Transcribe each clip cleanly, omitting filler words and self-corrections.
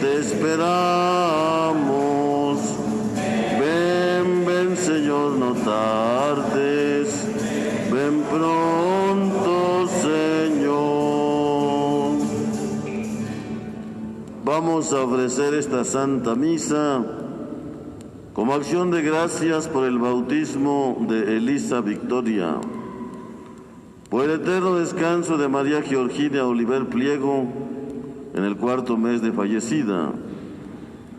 te esperamos. Ven, ven, Señor, no tardes. Ven pronto, Señor. Vamos a ofrecer esta Santa Misa como acción de gracias por el bautismo de Elisa Victoria, por el eterno descanso de María Georgina Oliver Pliego en el 4º mes de fallecida,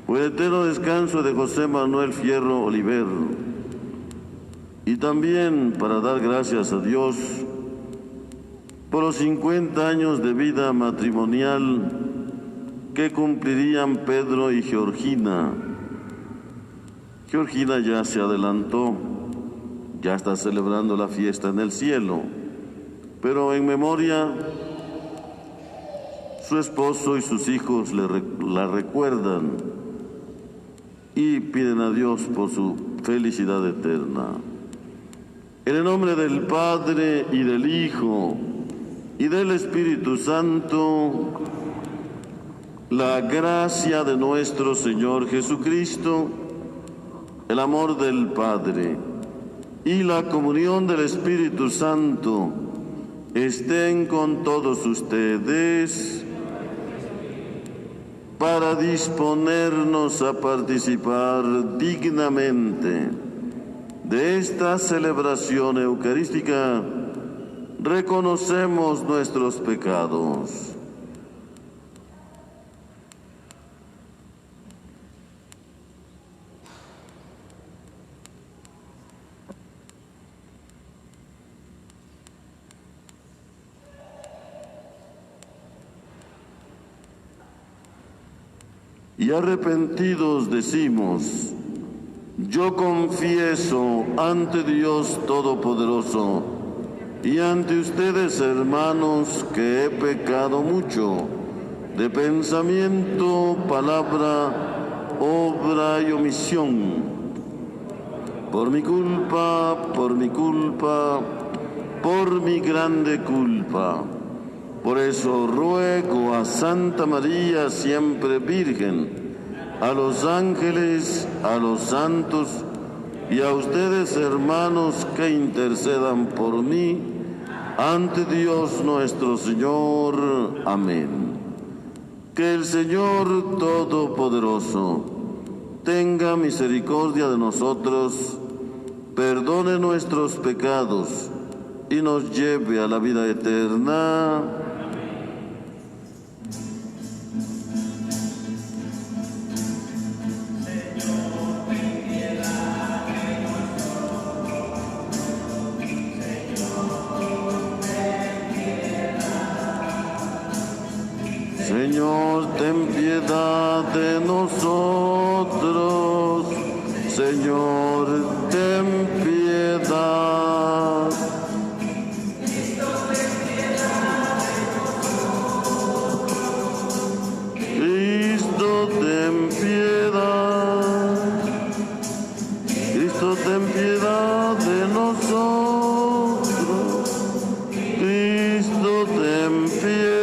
por el eterno descanso de José Manuel Fierro Oliver, y también para dar gracias a Dios por los 50 años de vida matrimonial que cumplirían Pedro y Georgina. Georgina ya se adelantó, ya está celebrando la fiesta en el cielo, pero en memoria su esposo y sus hijos la recuerdan y piden a Dios por su felicidad eterna. En el nombre del Padre y del Hijo y del Espíritu Santo, la gracia de nuestro Señor Jesucristo, el amor del Padre y la comunión del Espíritu Santo estén con todos ustedes para disponernos a participar dignamente de esta celebración eucarística. Reconocemos nuestros pecados. Y arrepentidos decimos: yo confieso ante Dios Todopoderoso y ante ustedes, hermanos, que he pecado mucho de pensamiento, palabra, obra y omisión. Por mi culpa, por mi grande culpa. Por eso ruego a Santa María, siempre Virgen, a los ángeles, a los santos y a ustedes, hermanos, que intercedan por mí ante Dios nuestro Señor. Amén. Que el Señor Todopoderoso tenga misericordia de nosotros, perdone nuestros pecados y nos lleve a la vida eterna. Señor, ten piedad de nosotros. Señor, ten piedad. Cristo, ten piedad. Cristo, ten piedad de nosotros. Cristo, ten piedad.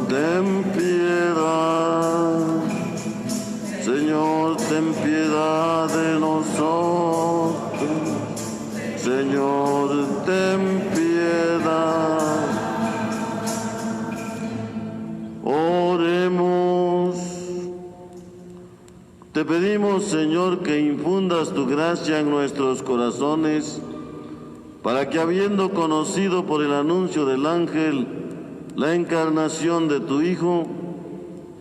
Ten piedad, Señor, ten piedad de nosotros. Señor, ten piedad. Oremos. Te pedimos, Señor, que infundas tu gracia en nuestros corazones, para que, habiendo conocido por el anuncio del ángel la encarnación de tu Hijo,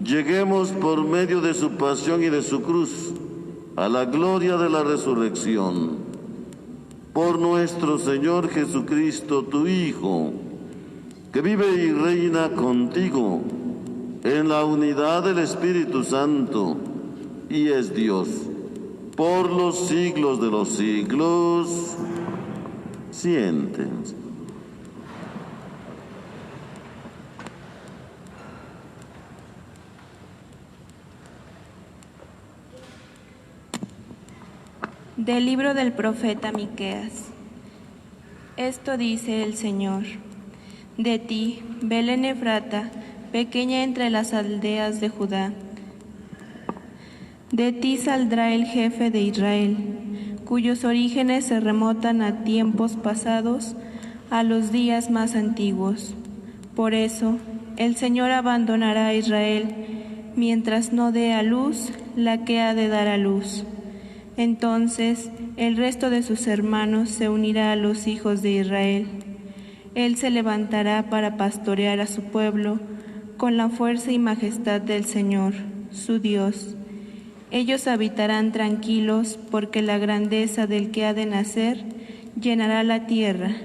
lleguemos por medio de su pasión y de su cruz a la gloria de la resurrección. Por nuestro Señor Jesucristo, tu Hijo, que vive y reina contigo en la unidad del Espíritu Santo y es Dios por los siglos de los siglos. Siéntense. Del libro del profeta Miqueas. Esto dice el Señor: de ti, Belén Efrata, pequeña entre las aldeas de Judá, de ti saldrá el jefe de Israel, cuyos orígenes se remontan a tiempos pasados, a los días más antiguos. Por eso, el Señor abandonará a Israel, mientras no dé a luz la que ha de dar a luz. Entonces, el resto de sus hermanos se unirá a los hijos de Israel. Él se levantará para pastorear a su pueblo con la fuerza y majestad del Señor, su Dios. Ellos habitarán tranquilos porque la grandeza del que ha de nacer llenará la tierra,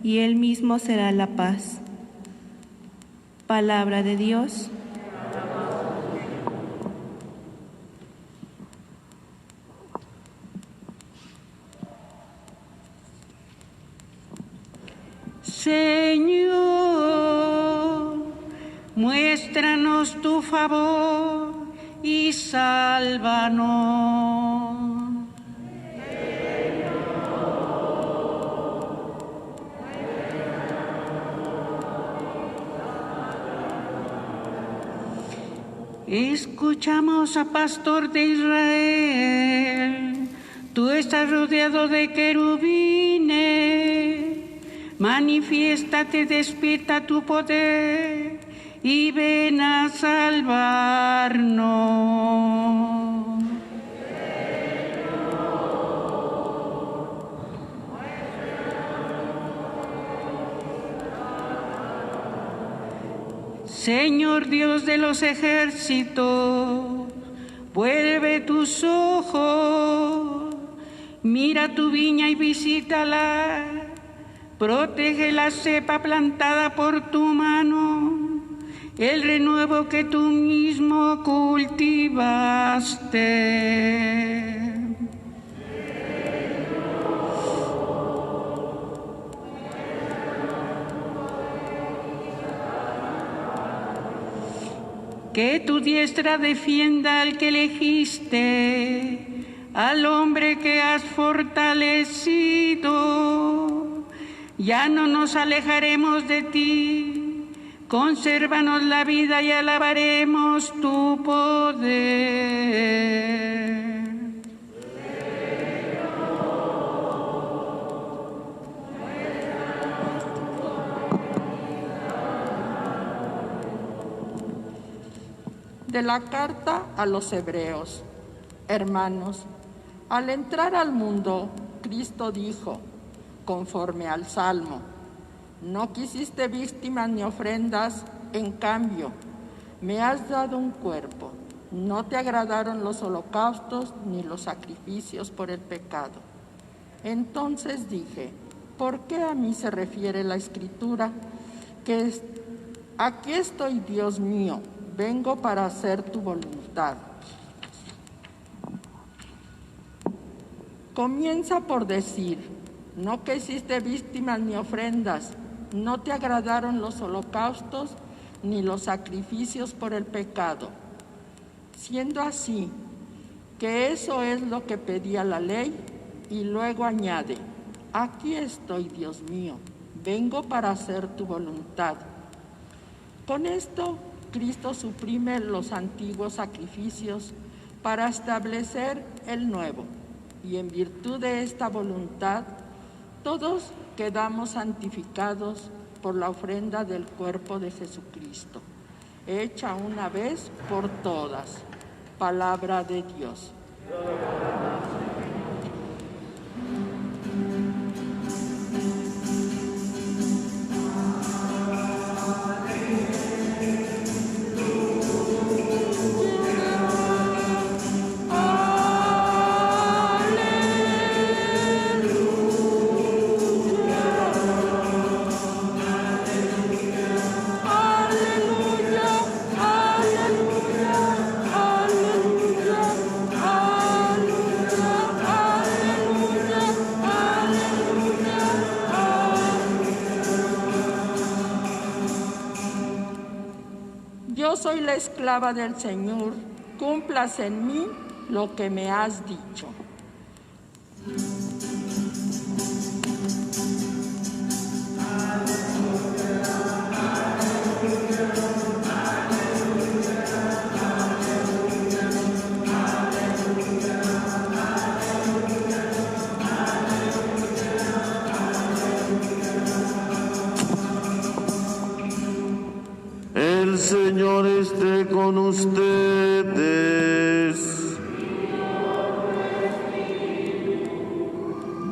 y Él mismo será la paz. Palabra de Dios. Señor, muéstranos tu favor y sálvanos. Escuchamos a Pastor de Israel, tú estás rodeado de querubines, manifiéstate, despierta tu poder y ven a salvarnos. Señor Dios de los ejércitos, vuelve tus ojos, mira tu viña y visítala, protege la cepa plantada por tu mano, el renuevo que tú mismo cultivaste. Que tu diestra defienda al que elegiste, al hombre que has fortalecido. Ya no nos alejaremos de ti, consérvanos la vida y alabaremos tu poder. De la carta a los hebreos. Hermanos, al entrar al mundo, Cristo dijo, conforme al Salmo, no quisiste víctimas ni ofrendas, en cambio, me has dado un cuerpo. No te agradaron los holocaustos ni los sacrificios por el pecado. Entonces dije, ¿por qué a mí se refiere la Escritura? Aquí estoy, Dios mío, vengo para hacer tu voluntad. Comienza por decir, no quisiste víctimas ni ofrendas, no te agradaron los holocaustos ni los sacrificios por el pecado. Siendo así, que eso es lo que pedía la ley, y luego añade, aquí estoy, Dios mío, vengo para hacer tu voluntad. Con esto, Cristo suprime los antiguos sacrificios para establecer el nuevo, y en virtud de esta voluntad, todos quedamos santificados por la ofrenda del cuerpo de Jesucristo, hecha una vez por todas. Palabra de Dios. Yo soy la esclava del Señor, cumplas en mí lo que me has dicho.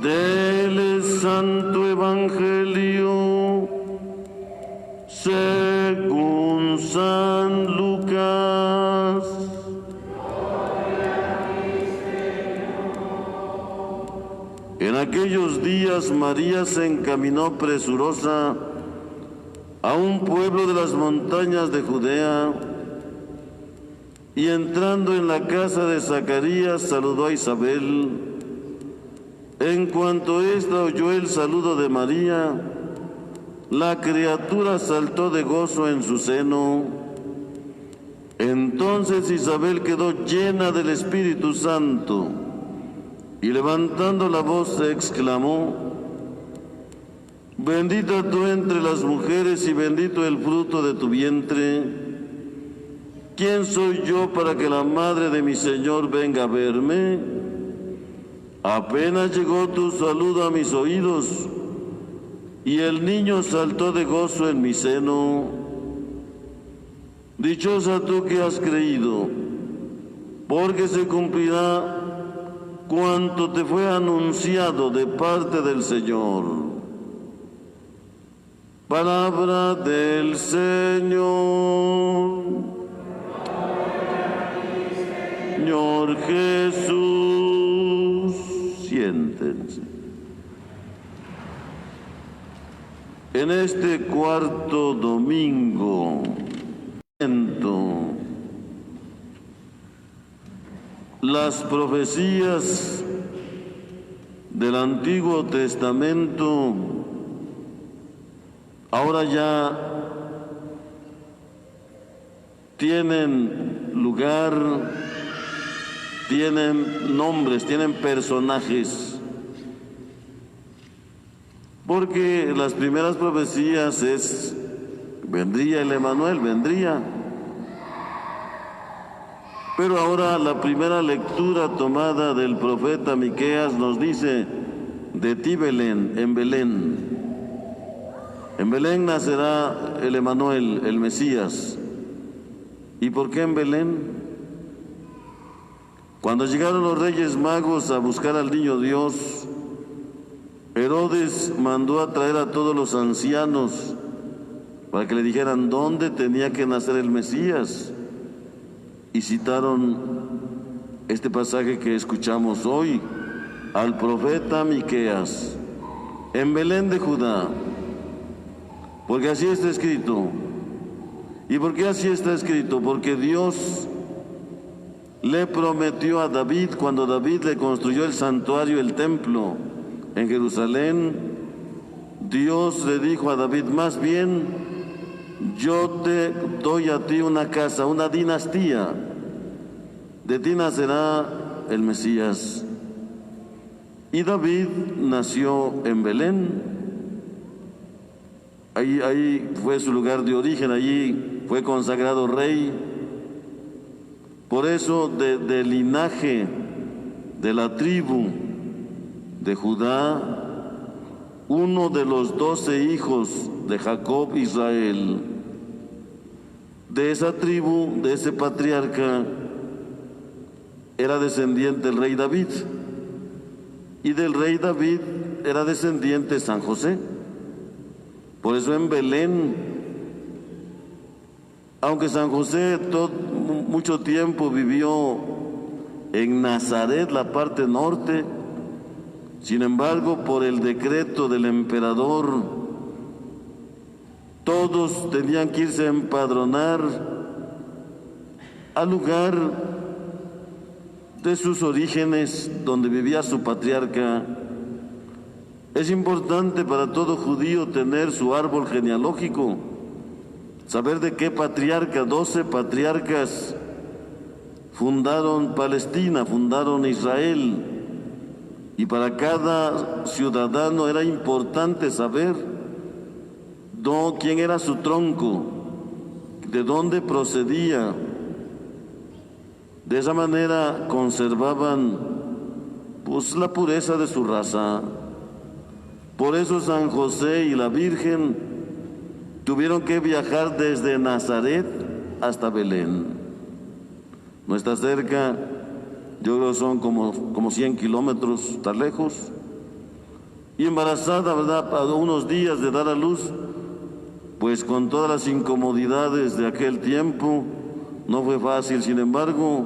del Santo Evangelio según San Lucas. En aquellos días María se encaminó presurosa a un pueblo de las montañas de Judea y entrando en la casa de Zacarías saludó a Isabel. En cuanto ésta oyó el saludo de María, la criatura saltó de gozo en su seno. Entonces Isabel quedó llena del Espíritu Santo y levantando la voz exclamó: Bendita tú entre las mujeres y bendito el fruto de tu vientre. ¿Quién soy yo para que la madre de mi Señor venga a verme? Apenas llegó tu saludo a mis oídos, y el niño saltó de gozo en mi seno. Dichosa tú que has creído, porque se cumplirá cuanto te fue anunciado de parte del Señor. Palabra del Señor. Señor Jesús, siéntense. En este cuarto domingo, las profecías del Antiguo Testamento ahora ya tienen lugar, tienen nombres, tienen personajes, porque las primeras profecías vendría el Emanuel, vendría. Pero ahora la primera lectura tomada del profeta Miqueas nos dice: de ti Belén, en Belén. En Belén nacerá el Emanuel, el Mesías. ¿Y por qué en Belén? Cuando llegaron los Reyes Magos a buscar al niño Dios, Herodes mandó a traer a todos los ancianos para que le dijeran dónde tenía que nacer el Mesías. Y citaron este pasaje que escuchamos hoy, al profeta Miqueas, en Belén de Judá, porque así está escrito. ¿Y por qué así está escrito? Porque Dios le prometió a David, cuando David le construyó el santuario, el templo en Jerusalén, Dios le dijo a David: más bien, yo te doy a ti una casa, una dinastía. De ti nacerá el Mesías. Y David nació en Belén. Ahí fue su lugar de origen, allí fue consagrado rey. Por eso, del linaje de la tribu de Judá, uno de los 12 hijos de Jacob, Israel, de esa tribu, de ese patriarca, era descendiente el rey David, y del rey David era descendiente San José. Por eso en Belén, aunque San José mucho tiempo vivió en Nazaret, la parte norte, sin embargo, por el decreto del emperador, todos tenían que irse a empadronar al lugar de sus orígenes, donde vivía su patriarca. Es importante para todo judío tener su árbol genealógico, saber de qué patriarca, 12 patriarcas fundaron Palestina, fundaron Israel, y para cada ciudadano era importante saber quién era su tronco, de dónde procedía. De esa manera conservaban la pureza de su raza. Por eso San José y la Virgen tuvieron que viajar desde Nazaret hasta Belén. No está cerca, yo creo que son como 100 kilómetros, está lejos. y embarazada, ¿verdad?, a unos días de dar a luz, pues con todas las incomodidades de aquel tiempo, no fue fácil. Sin embargo,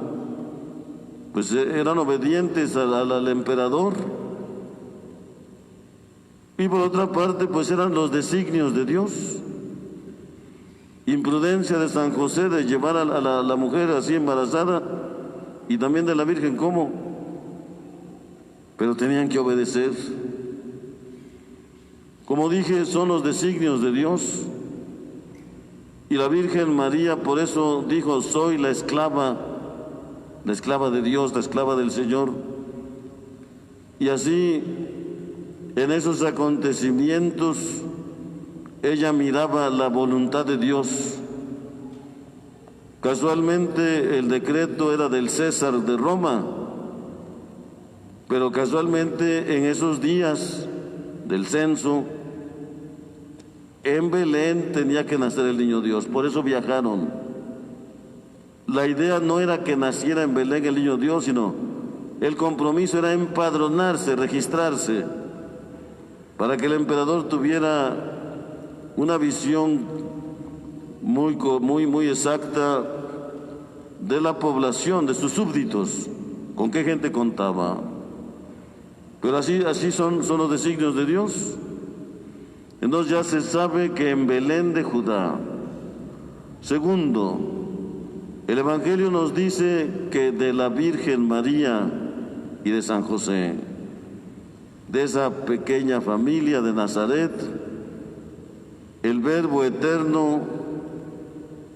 pues eran obedientes al emperador. Y por otra parte, pues eran los designios de Dios. Imprudencia de San José de llevar a la mujer así embarazada, y también de la Virgen, ¿cómo? Pero tenían que obedecer. Como dije, son los designios de Dios. Y la Virgen María por eso dijo: soy la esclava de Dios, la esclava del Señor. Y así, en esos acontecimientos, ella miraba la voluntad de Dios. Casualmente el decreto era del César de Roma, pero casualmente en esos días del censo, en Belén tenía que nacer el niño Dios, por eso viajaron. La idea no era que naciera en Belén el niño Dios, sino el compromiso era empadronarse, registrarse, para que el emperador tuviera una visión muy exacta de la población, de sus súbditos, con qué gente contaba. Pero así son los designios de Dios. Entonces ya se sabe que en Belén de Judá. Segundo, el Evangelio nos dice que de la Virgen María y de San José, de esa pequeña familia de Nazaret, el Verbo eterno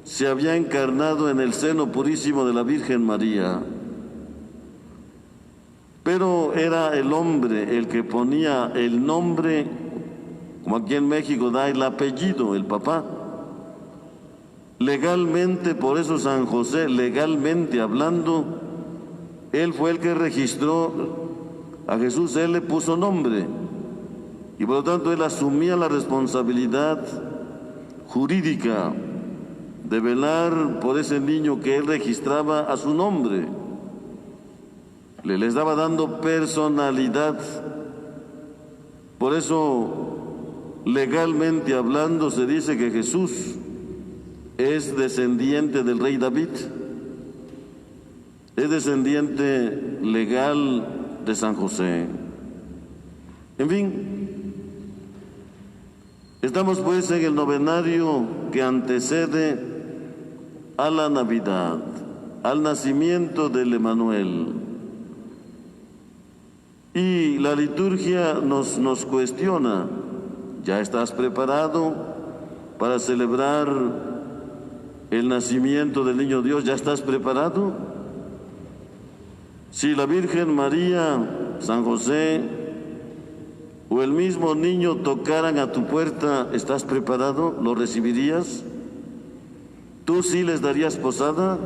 se había encarnado en el seno purísimo de la Virgen María. Pero era el hombre el que ponía el nombre, como aquí en México da el apellido, el papá. Legalmente, por eso San José, legalmente hablando, él fue el que registró a Jesús, él le puso nombre. Y por lo tanto él asumía la responsabilidad jurídica de velar por ese niño que él registraba a su nombre. Le estaba dando personalidad. Por eso, legalmente hablando, se dice que Jesús es descendiente del rey David, es descendiente legal de San José. En fin, estamos pues en el novenario que antecede a la Navidad, al nacimiento del Emmanuel. Y la liturgia nos cuestiona: ¿ya estás preparado para celebrar el nacimiento del niño Dios? ¿Ya estás preparado? Si la Virgen María, San José o el mismo niño tocaran a tu puerta, ¿estás preparado? ¿Lo recibirías? ¿Tú sí les darías posada?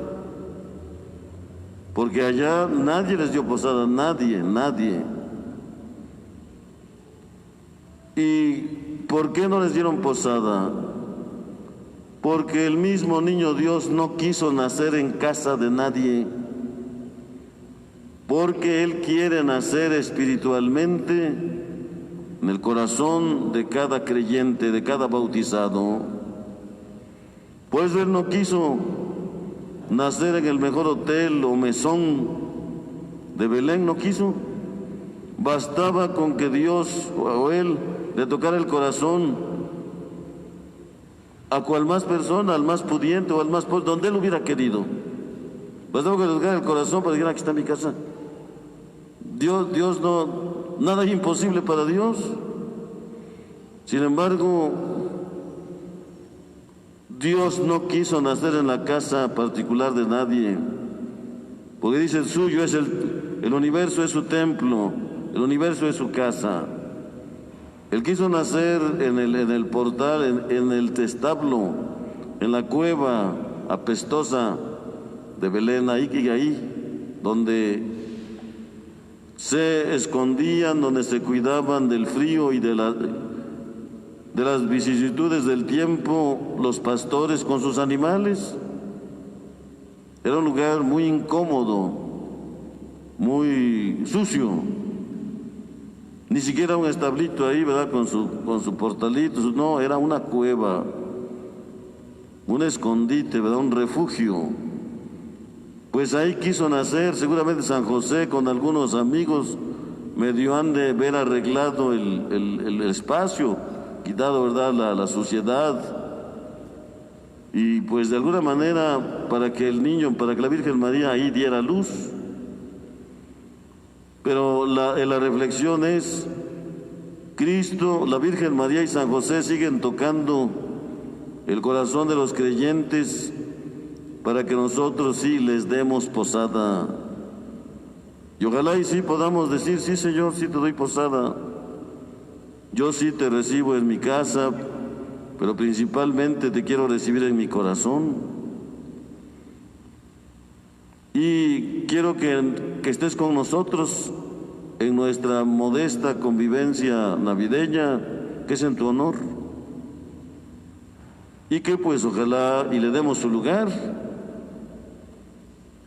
Porque allá nadie les dio posada, nadie. ¿Y por qué no les dieron posada? Porque el mismo niño Dios no quiso nacer en casa de nadie, porque Él quiere nacer espiritualmente en el corazón de cada creyente, de cada bautizado. Por eso Él no quiso nacer en el mejor hotel o mesón de Belén, no quiso. Bastaba con que Dios o Él le tocara el corazón a cual más persona, al más pudiente o al más pobre, donde Él hubiera querido. Bastaba que le tocara el corazón para decir: aquí está mi casa. Dios no, nada es imposible para Dios. Sin embargo, Dios no quiso nacer en la casa particular de nadie, porque dice: el suyo es el universo es su templo, el universo es su casa. Él quiso nacer en el portal, en el establo, en la cueva apestosa de Belén, ahí donde se escondían, donde se cuidaban del frío y de las vicisitudes del tiempo los pastores con sus animales. Era un lugar muy incómodo, muy sucio. Ni siquiera un establito ahí, ¿verdad? Con su portalito. No, era una cueva, un escondite, ¿verdad? Un refugio. Pues ahí quiso nacer, seguramente San José con algunos amigos medio han de ver arreglado el espacio, quitado, ¿verdad? La suciedad. Y pues de alguna manera para que el niño, para que la Virgen María ahí diera luz. Pero la reflexión es, Cristo, la Virgen María y San José siguen tocando el corazón de los creyentes para que nosotros sí les demos posada. Y ojalá y sí podamos decir, sí Señor, sí te doy posada. Yo sí te recibo en mi casa, pero principalmente te quiero recibir en mi corazón. Y quiero que estés con nosotros en nuestra modesta convivencia navideña, que es en tu honor. Y que pues ojalá y le demos su lugar,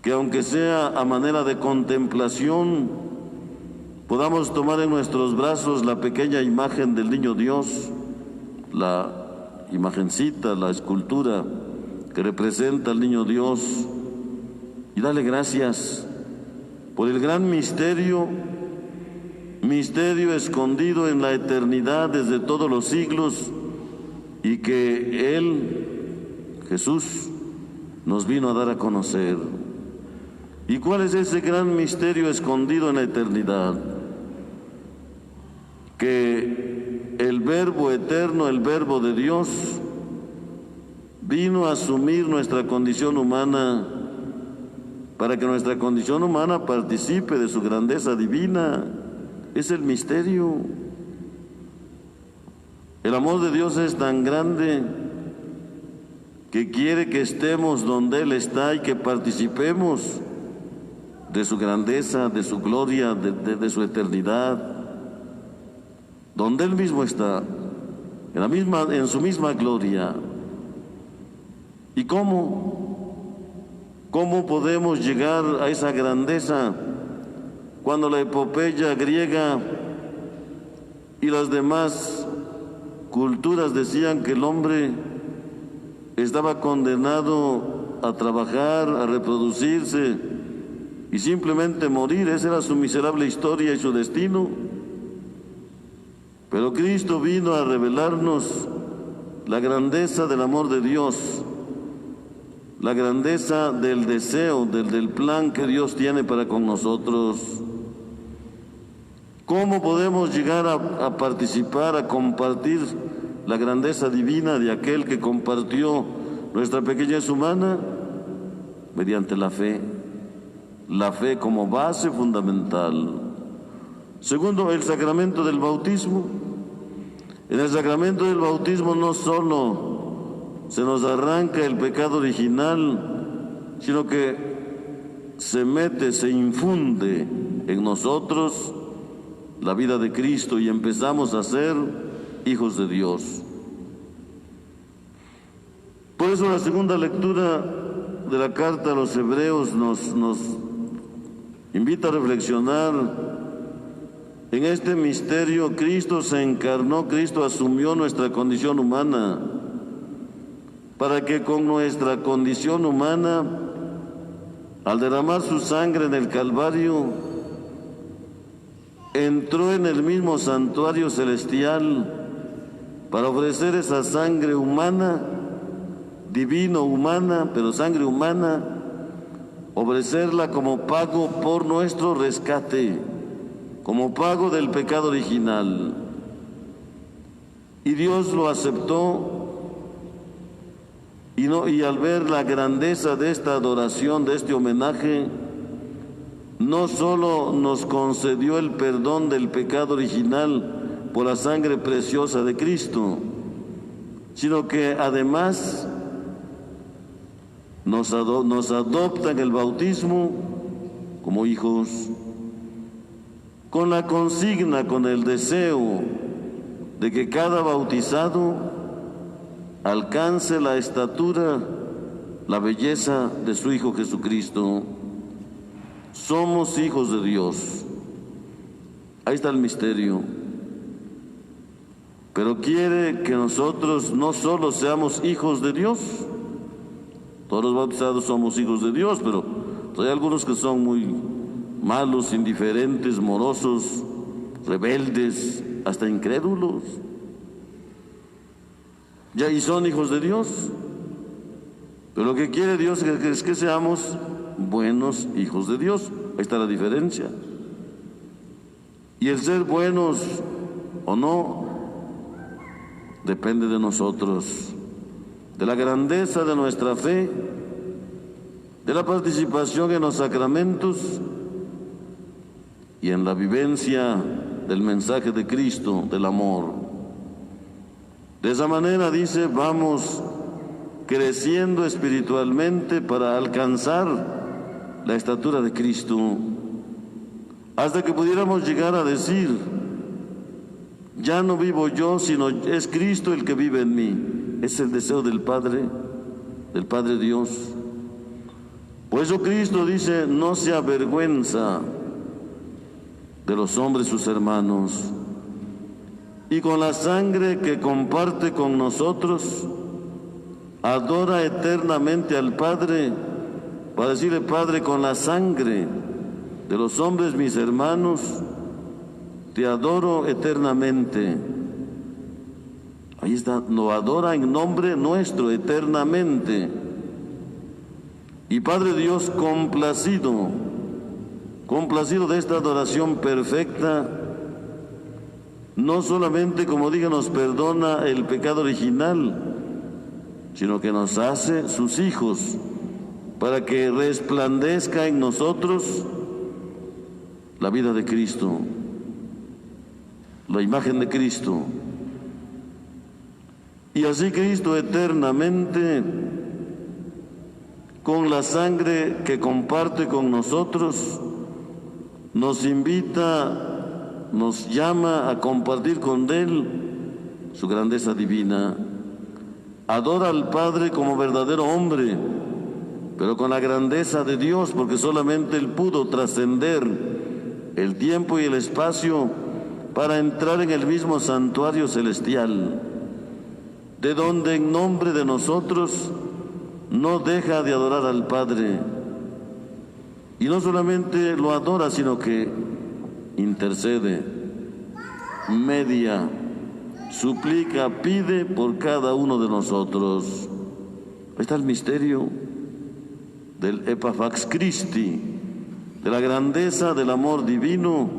que aunque sea a manera de contemplación, podamos tomar en nuestros brazos la pequeña imagen del Niño Dios, la imagencita, la escultura que representa al Niño Dios, y darle gracias por el gran misterio escondido en la eternidad desde todos los siglos, y que Él, Jesús, nos vino a dar a conocer. ¿Y cuál es ese gran misterio escondido en la eternidad? Que el Verbo eterno, el Verbo de Dios, vino a asumir nuestra condición humana para que nuestra condición humana participe de su grandeza divina. Es el misterio. El amor de Dios es tan grande que quiere que estemos donde Él está y que participemos de su grandeza, de su gloria, de su eternidad, donde Él mismo está, en su misma gloria. ¿Y cómo podemos llegar a esa grandeza cuando la epopeya griega y las demás culturas decían que el hombre estaba condenado a trabajar, a reproducirse y simplemente morir? Esa era su miserable historia y su destino. Pero Cristo vino a revelarnos la grandeza del amor de Dios, la grandeza del deseo, del plan que Dios tiene para con nosotros. ¿Cómo podemos llegar a participar, a compartir la grandeza divina de aquel que compartió nuestra pequeñez humana? Mediante la fe como base fundamental. Segundo, el sacramento del bautismo. En el sacramento del bautismo no solo se nos arranca el pecado original, sino que se infunde en nosotros la vida de Cristo y empezamos a ser hijos de Dios. Por eso la segunda lectura de la carta a los Hebreos nos invita a reflexionar en este misterio. Cristo se encarnó, Cristo asumió nuestra condición humana, para que con nuestra condición humana, al derramar su sangre en el Calvario, entró en el mismo santuario celestial para ofrecer esa sangre humana, divino-humana, pero sangre humana, ofrecerla como pago por nuestro rescate, como pago del pecado original. Y Dios lo aceptó, y al ver la grandeza de esta adoración, de este homenaje, no solo nos concedió el perdón del pecado original por la sangre preciosa de Cristo, sino que además nos adopta en el bautismo como hijos, con la consigna, con el deseo de que cada bautizado alcance la estatura, la belleza de su Hijo Jesucristo. Somos hijos de Dios. Ahí está el misterio. Pero quiere que nosotros no solo seamos hijos de Dios, todos los bautizados somos hijos de Dios, pero hay algunos que son muy malos, indiferentes, morosos, rebeldes, hasta incrédulos. Ya, y son hijos de Dios. Pero lo que quiere Dios es que seamos buenos hijos de Dios. Ahí está la diferencia. Y el ser buenos o no depende de nosotros, de la grandeza de nuestra fe, de la participación en los sacramentos y en la vivencia del mensaje de Cristo, del amor. De esa manera, dice, vamos creciendo espiritualmente para alcanzar la estatura de Cristo, hasta que pudiéramos llegar a decir: ya no vivo yo, sino es Cristo el que vive en mí. Es el deseo del Padre Dios. Por eso Cristo dice: no se avergüenza de los hombres sus hermanos, y con la sangre que comparte con nosotros adora eternamente al Padre, para decirle: Padre, con la sangre de los hombres mis hermanos te adoro eternamente. Ahí está, lo adora en nombre nuestro eternamente. Y Padre Dios, complacido de esta adoración perfecta, no solamente, como dije, nos perdona el pecado original, sino que nos hace sus hijos, para que resplandezca en nosotros la vida de Cristo, la imagen de Cristo. Y así Cristo eternamente, con la sangre que comparte con nosotros, nos invita, nos llama a compartir con Él su grandeza divina. Adora al Padre como verdadero hombre, pero con la grandeza de Dios, porque solamente Él pudo trascender el tiempo y el espacio para entrar en el mismo santuario celestial, de donde en nombre de nosotros no deja de adorar al Padre. Y no solamente lo adora, sino que intercede, media, suplica, pide por cada uno de nosotros. Ahí está el misterio del Epafax Christi, de la grandeza del amor divino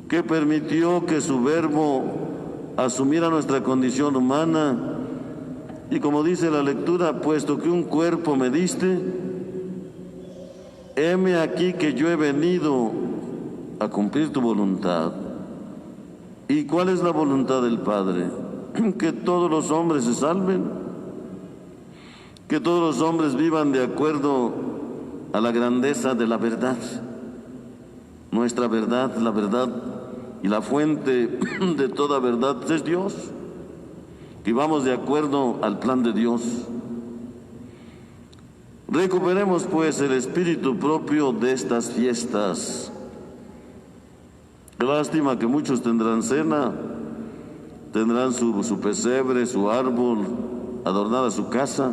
que permitió que su Verbo asumiera nuestra condición humana. Y como dice la lectura: puesto que un cuerpo me diste, heme aquí que yo he venido a cumplir tu voluntad. ¿Y cuál es la voluntad del Padre? Que todos los hombres se salven, que todos los hombres vivan de acuerdo a la grandeza de la verdad. Nuestra verdad, la verdad y la fuente de toda verdad es Dios. Que vamos de acuerdo al plan de Dios. Recuperemos pues el espíritu propio de estas fiestas. Qué lástima que muchos tendrán cena, tendrán su pesebre, su árbol, adornada su casa,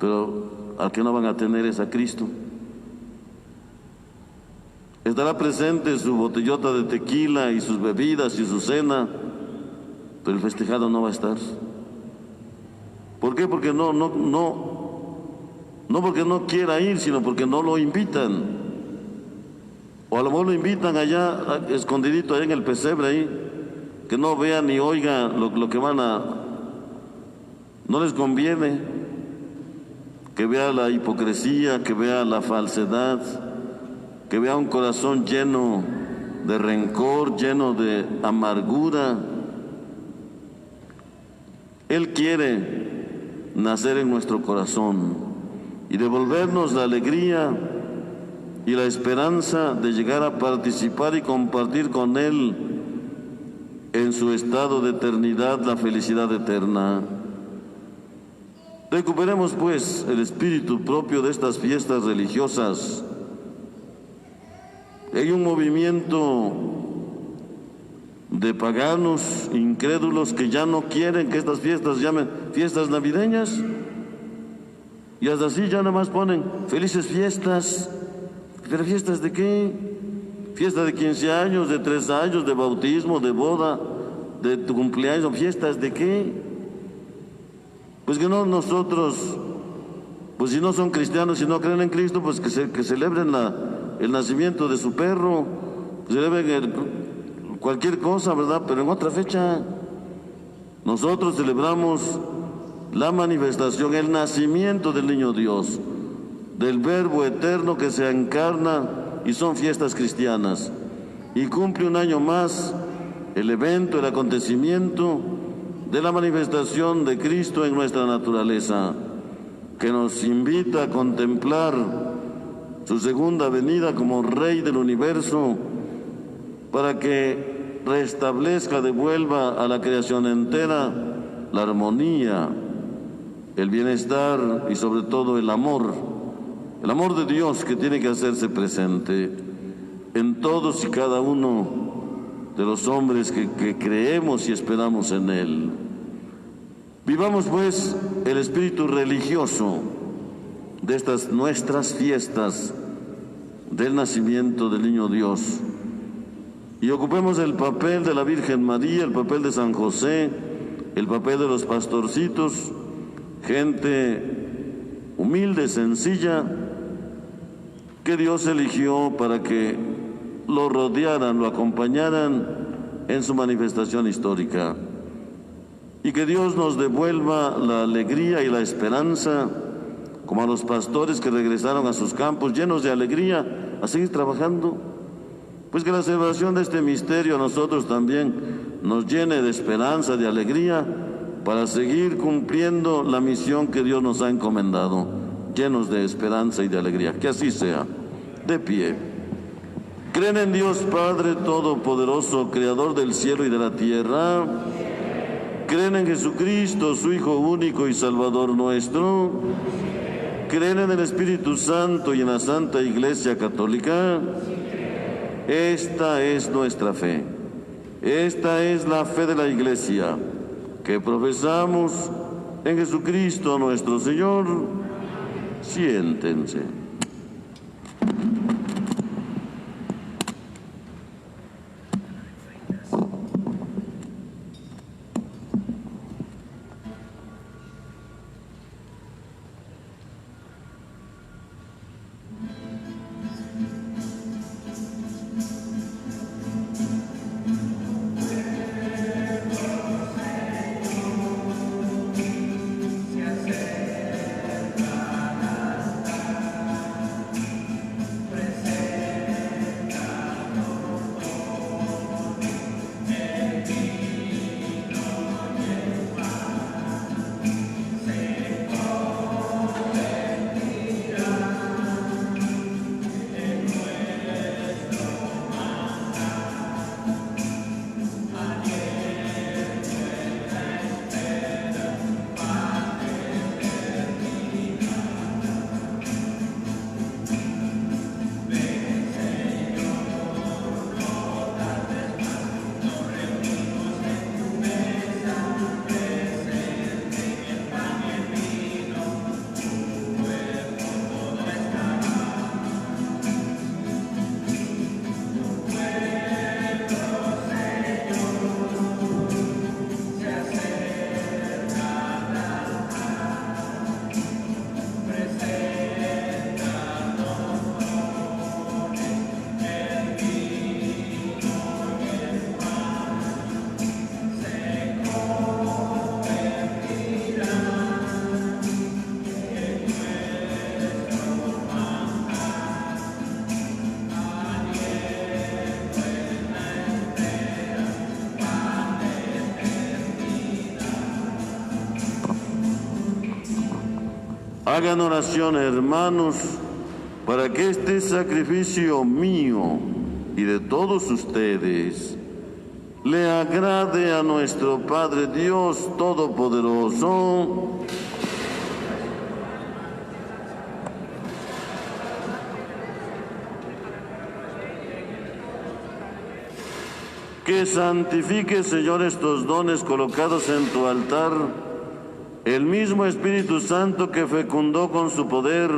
pero al que no van a tener es a Cristo. Estará presente su botellota de tequila y sus bebidas y su cena, pero el festejado no va a estar. ¿Por qué? Porque no porque no quiera ir, sino porque no lo invitan. O a lo mejor lo invitan allá, escondidito ahí en el pesebre ahí, que no vea ni oiga lo que van a... No les conviene que vea la hipocresía, que vea la falsedad, que vea un corazón lleno de rencor, lleno de amargura. Él quiere nacer en nuestro corazón y devolvernos la alegría y la esperanza de llegar a participar y compartir con Él en su estado de eternidad la felicidad eterna. Recuperemos pues el espíritu propio de estas fiestas religiosas Hay un movimiento de paganos incrédulos que ya no quieren que estas fiestas se llamen fiestas navideñas, y hasta así ya nada más ponen felices fiestas. ¿Pero fiestas de qué? Fiesta de 15 años, de 3 años, de bautismo, de boda, de tu cumpleaños. ¿Fiestas de qué? Pues que no, nosotros, pues si no son cristianos, si no creen en Cristo, pues que celebren el nacimiento de su perro, que celebren cualquier cosa, ¿verdad? Pero en otra fecha. Nosotros celebramos la manifestación, el nacimiento del niño Dios, del Verbo eterno que se encarna, y son fiestas cristianas. Y cumple un año más el evento, el acontecimiento de la manifestación de Cristo en nuestra naturaleza, que nos invita a contemplar su segunda venida como Rey del universo, para que restablezca, devuelva a la creación entera la armonía, el bienestar y sobre todo el amor de Dios, que tiene que hacerse presente en todos y cada uno de los hombres que creemos y esperamos en Él. Vivamos pues el espíritu religioso de estas nuestras fiestas del nacimiento del niño Dios, y ocupemos el papel de la Virgen María, el papel de San José, el papel de los pastorcitos, gente humilde, sencilla, que Dios eligió para que lo rodearan, lo acompañaran en su manifestación histórica. Y que Dios nos devuelva la alegría y la esperanza, como a los pastores que regresaron a sus campos llenos de alegría a seguir trabajando. Pues que la celebración de este misterio a nosotros también nos llene de esperanza, de alegría, para seguir cumpliendo la misión que Dios nos ha encomendado, llenos de esperanza y de alegría. Que así sea. De pie. ¿Creen en Dios Padre Todopoderoso, Creador del cielo y de la tierra? ¿Creen en Jesucristo, su Hijo único y Salvador nuestro? ¿Creen en el Espíritu Santo y en la Santa Iglesia Católica? Esta es nuestra fe. Esta es la fe de la Iglesia, que profesamos en Jesucristo nuestro Señor. Siéntense. Hagan oración, hermanos, para que este sacrificio mío y de todos ustedes le agrade a nuestro Padre Dios Todopoderoso. Que santifique, Señor, estos dones colocados en tu altar, el mismo Espíritu Santo que fecundó con su poder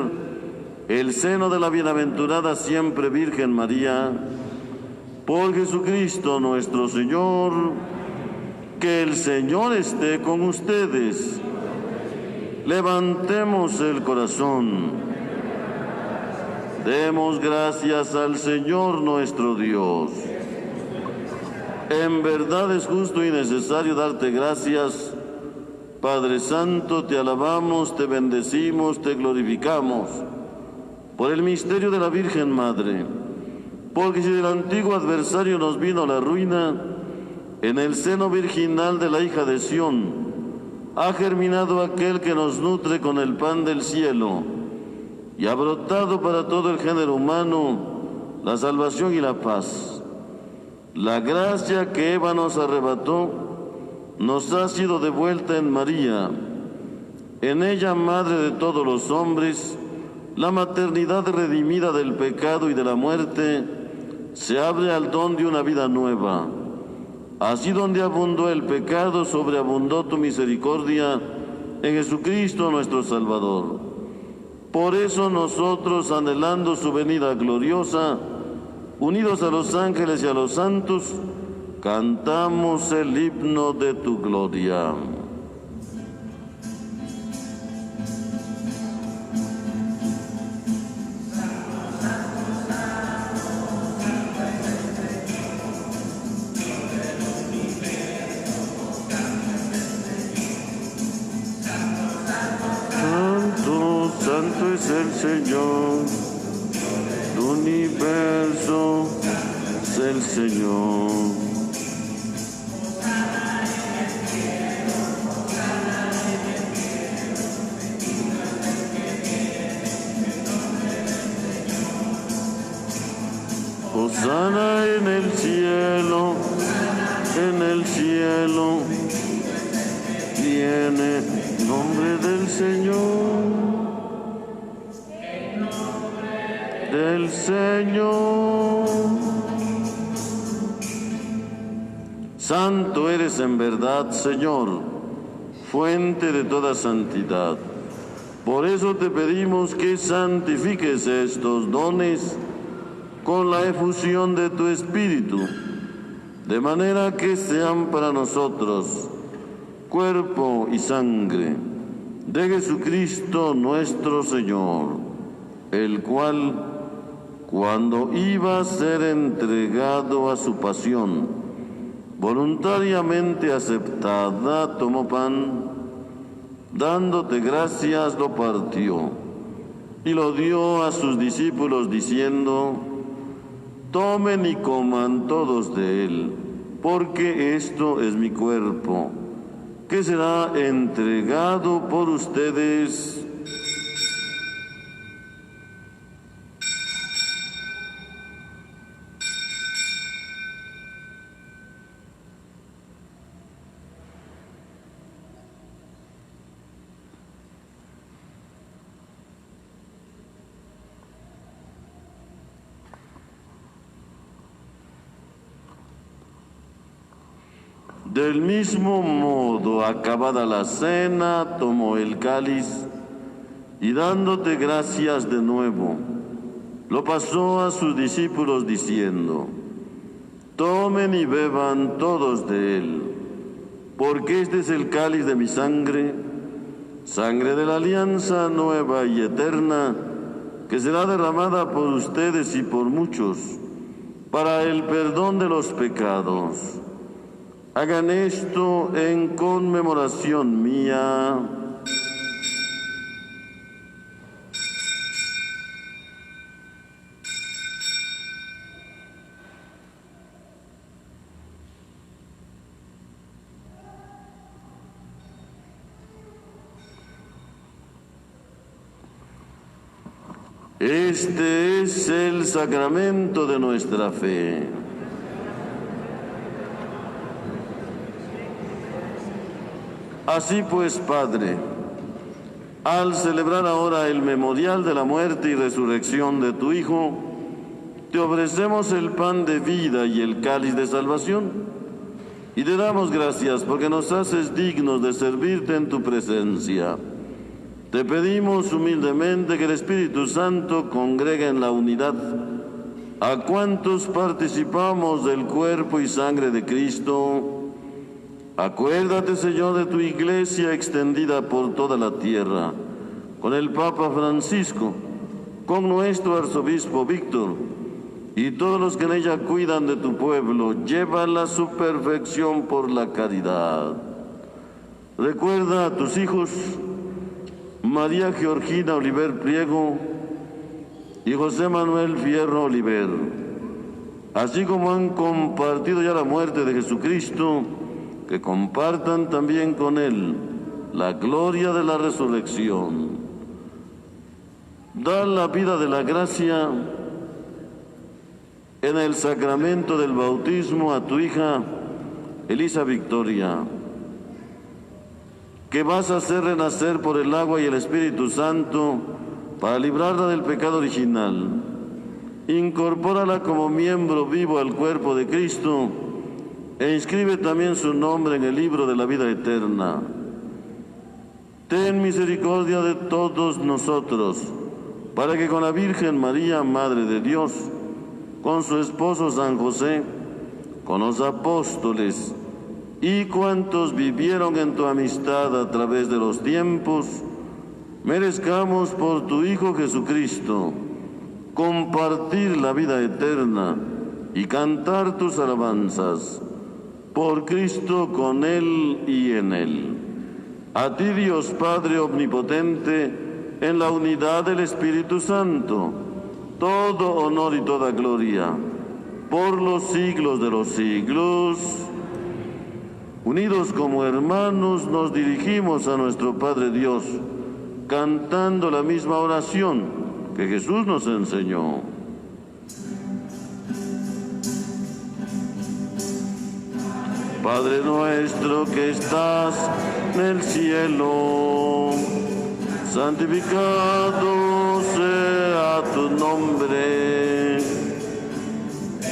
el seno de la bienaventurada siempre Virgen María. Por Jesucristo nuestro Señor, que el Señor esté con ustedes. Levantemos el corazón. Demos gracias al Señor nuestro Dios. En verdad es justo y necesario darte gracias, Padre Santo, te alabamos, te bendecimos, te glorificamos, por el misterio de la Virgen Madre, porque si del antiguo adversario nos vino la ruina, en el seno virginal de la hija de Sión, ha germinado aquel que nos nutre con el pan del cielo, y ha brotado para todo el género humano la salvación y la paz. La gracia que Eva nos arrebató nos ha sido devuelta en María. En ella, Madre de todos los hombres, la maternidad redimida del pecado y de la muerte se abre al don de una vida nueva. Así donde abundó el pecado, sobreabundó tu misericordia en Jesucristo nuestro Salvador. Por eso nosotros, anhelando su venida gloriosa, unidos a los ángeles y a los santos, cantamos el himno de tu gloria. Santo, santo es el Señor, el universo es el Señor. Hosana en el cielo, viene el nombre del Señor, del Señor. Santo eres en verdad, Señor, fuente de toda santidad. Por eso te pedimos que santifiques estos dones con la efusión de tu Espíritu, de manera que sean para nosotros cuerpo y sangre de Jesucristo nuestro Señor, el cual, cuando iba a ser entregado a su pasión, voluntariamente aceptada, tomó pan, dándote gracias, lo partió y lo dio a sus discípulos diciendo: tomen y coman todos de él, porque esto es mi cuerpo, que será entregado por ustedes. Del mismo modo, acabada la cena, tomó el cáliz y dándote gracias de nuevo, lo pasó a sus discípulos diciendo: tomen y beban todos de él, porque este es el cáliz de mi sangre, sangre de la alianza nueva y eterna, que será derramada por ustedes y por muchos, para el perdón de los pecados. Hagan esto en conmemoración mía. Este es el sacramento de nuestra fe. Así pues, Padre, al celebrar ahora el memorial de la muerte y resurrección de tu Hijo, te ofrecemos el pan de vida y el cáliz de salvación, y te damos gracias porque nos haces dignos de servirte en tu presencia. Te pedimos humildemente que el Espíritu Santo congregue en la unidad a cuantos participamos del cuerpo y sangre de Cristo. Acuérdate, Señor, de tu iglesia extendida por toda la tierra, con el Papa Francisco, con nuestro arzobispo Víctor, y todos los que en ella cuidan de tu pueblo. Llévala a su perfección por la caridad. Recuerda a tus hijos, María Georgina Oliver Priego y José Manuel Fierro Oliver, así como han compartido ya la muerte de Jesucristo, que compartan también con Él la gloria de la resurrección. Da la vida de la gracia en el sacramento del bautismo a tu hija Elisa Victoria, que vas a hacer renacer por el agua y el Espíritu Santo para librarla del pecado original. Incorpórala como miembro vivo al cuerpo de Cristo e inscribe también su nombre en el libro de la vida eterna. Ten misericordia de todos nosotros, para que con la Virgen María, Madre de Dios, con su esposo San José, con los apóstoles y cuantos vivieron en tu amistad a través de los tiempos, merezcamos por tu Hijo Jesucristo compartir la vida eterna y cantar tus alabanzas. Por Cristo, con Él y en Él. A ti, Dios Padre omnipotente, en la unidad del Espíritu Santo, todo honor y toda gloria, por los siglos de los siglos. Unidos como hermanos, nos dirigimos a nuestro Padre Dios, cantando la misma oración que Jesús nos enseñó. Padre nuestro que estás en el cielo, santificado sea tu nombre.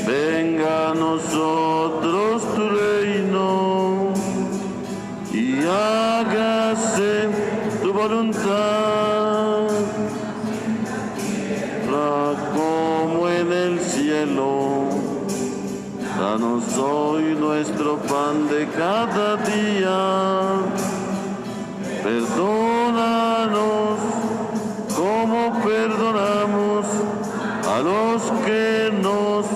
Venga a nosotros tu reino y hágase tu voluntad, como en el cielo. Danos hoy nuestro pan de cada día. Perdónanos como perdonamos a los que nos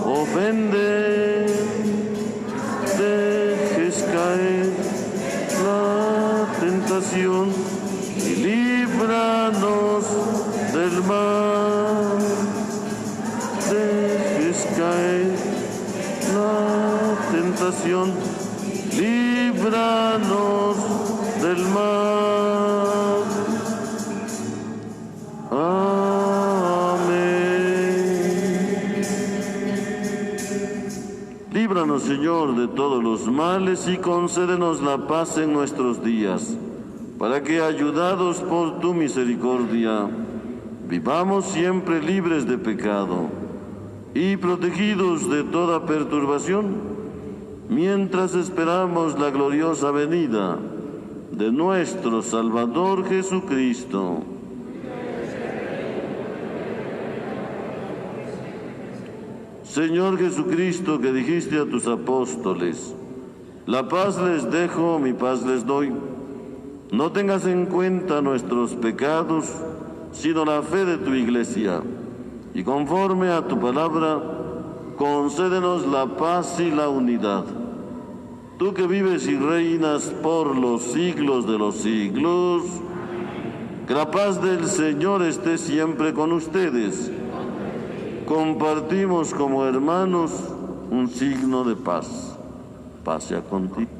ofenden. Dejes caer la tentación y líbranos del mal. Dejes caer la tentación, líbranos del mal. Amén. Líbranos, Señor, de todos los males y concédenos la paz en nuestros días, para que, ayudados por tu misericordia, vivamos siempre libres de pecado y protegidos de toda perturbación, mientras esperamos la gloriosa venida de nuestro Salvador Jesucristo. Señor Jesucristo, que dijiste a tus apóstoles, la paz les dejo, mi paz les doy. No tengas en cuenta nuestros pecados, sino la fe de tu iglesia. Y conforme a tu palabra, concédenos la paz y la unidad. Tú que vives y reinas por los siglos de los siglos, que la paz del Señor esté siempre con ustedes. Compartimos como hermanos un signo de paz. Paz sea contigo.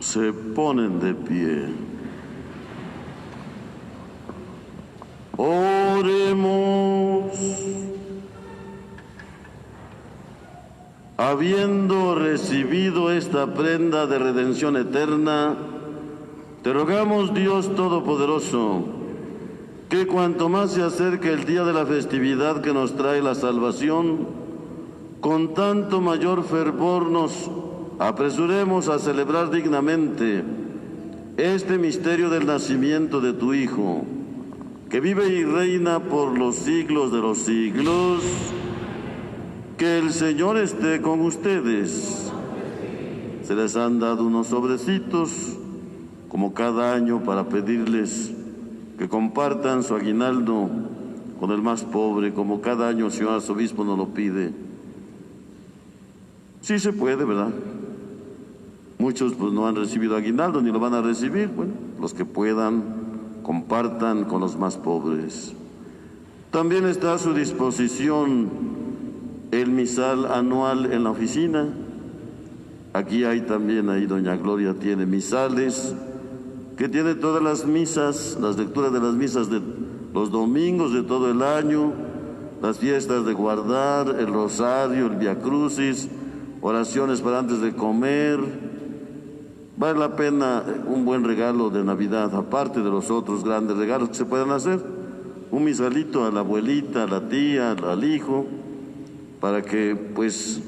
se ponen de pie. Oremos. Habiendo recibido esta prenda de redención eterna, te rogamos, Dios Todopoderoso, que cuanto más se acerque el día de la festividad que nos trae la salvación, con tanto mayor fervor nos apresuremos a celebrar dignamente este misterio del nacimiento de tu Hijo, que vive y reina por los siglos de los siglos. Que el Señor esté con ustedes. Se les han dado unos sobrecitos, como cada año, para pedirles que compartan su aguinaldo con el más pobre, como cada año el señor arzobispo nos lo pide. Sí se puede, ¿verdad? Muchos pues no han recibido aguinaldo ni lo van a recibir. Bueno, los que puedan, compartan con los más pobres. También está a su disposición el misal anual en la oficina. Aquí hay también, ahí doña Gloria tiene misales, que tiene todas las misas, las lecturas de las misas de los domingos de todo el año, las fiestas de guardar, el rosario, el Vía Crucis, oraciones para antes de comer. Vale la pena un buen regalo de Navidad, aparte de los otros grandes regalos que se pueden hacer. Un misalito a la abuelita, a la tía, al hijo, para que, pues,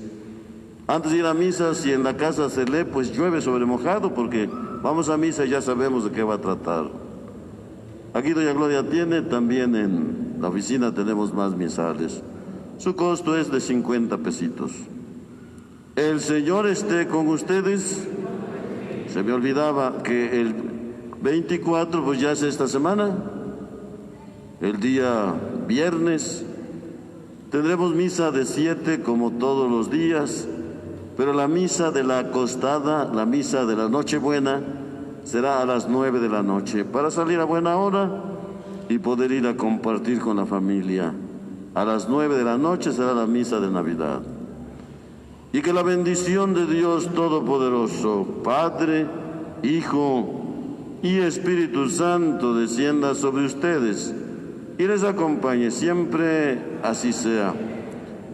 antes de ir a misa, si en la casa se lee, pues llueve sobre mojado, porque vamos a misa y ya sabemos de qué va a tratar. Aquí doña Gloria tiene, también en la oficina tenemos más misales. Su costo es de 50 pesitos. El Señor esté con ustedes. Se me olvidaba que el 24, pues ya es esta semana, el día viernes. Tendremos misa de 7 como todos los días, pero la misa de la acostada, la misa de la Nochebuena, será a las 9 de la noche, para salir a buena hora y poder ir a compartir con la familia. A las 9 de la noche será la misa de Navidad. Y que la bendición de Dios Todopoderoso, Padre, Hijo y Espíritu Santo descienda sobre ustedes y les acompañe siempre, así sea.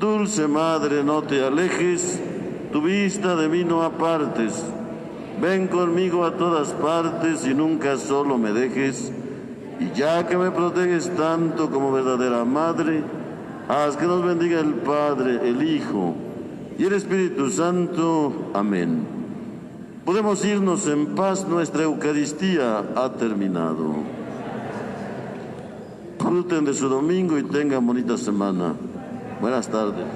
Dulce Madre, no te alejes, tu vista de mí no apartes. Ven conmigo a todas partes y nunca solo me dejes. Y ya que me proteges tanto como verdadera Madre, haz que nos bendiga el Padre, el Hijo y el Espíritu Santo. Amén. Podemos irnos en paz, nuestra Eucaristía ha terminado. Disfruten de su domingo y tengan bonita semana. Buenas tardes.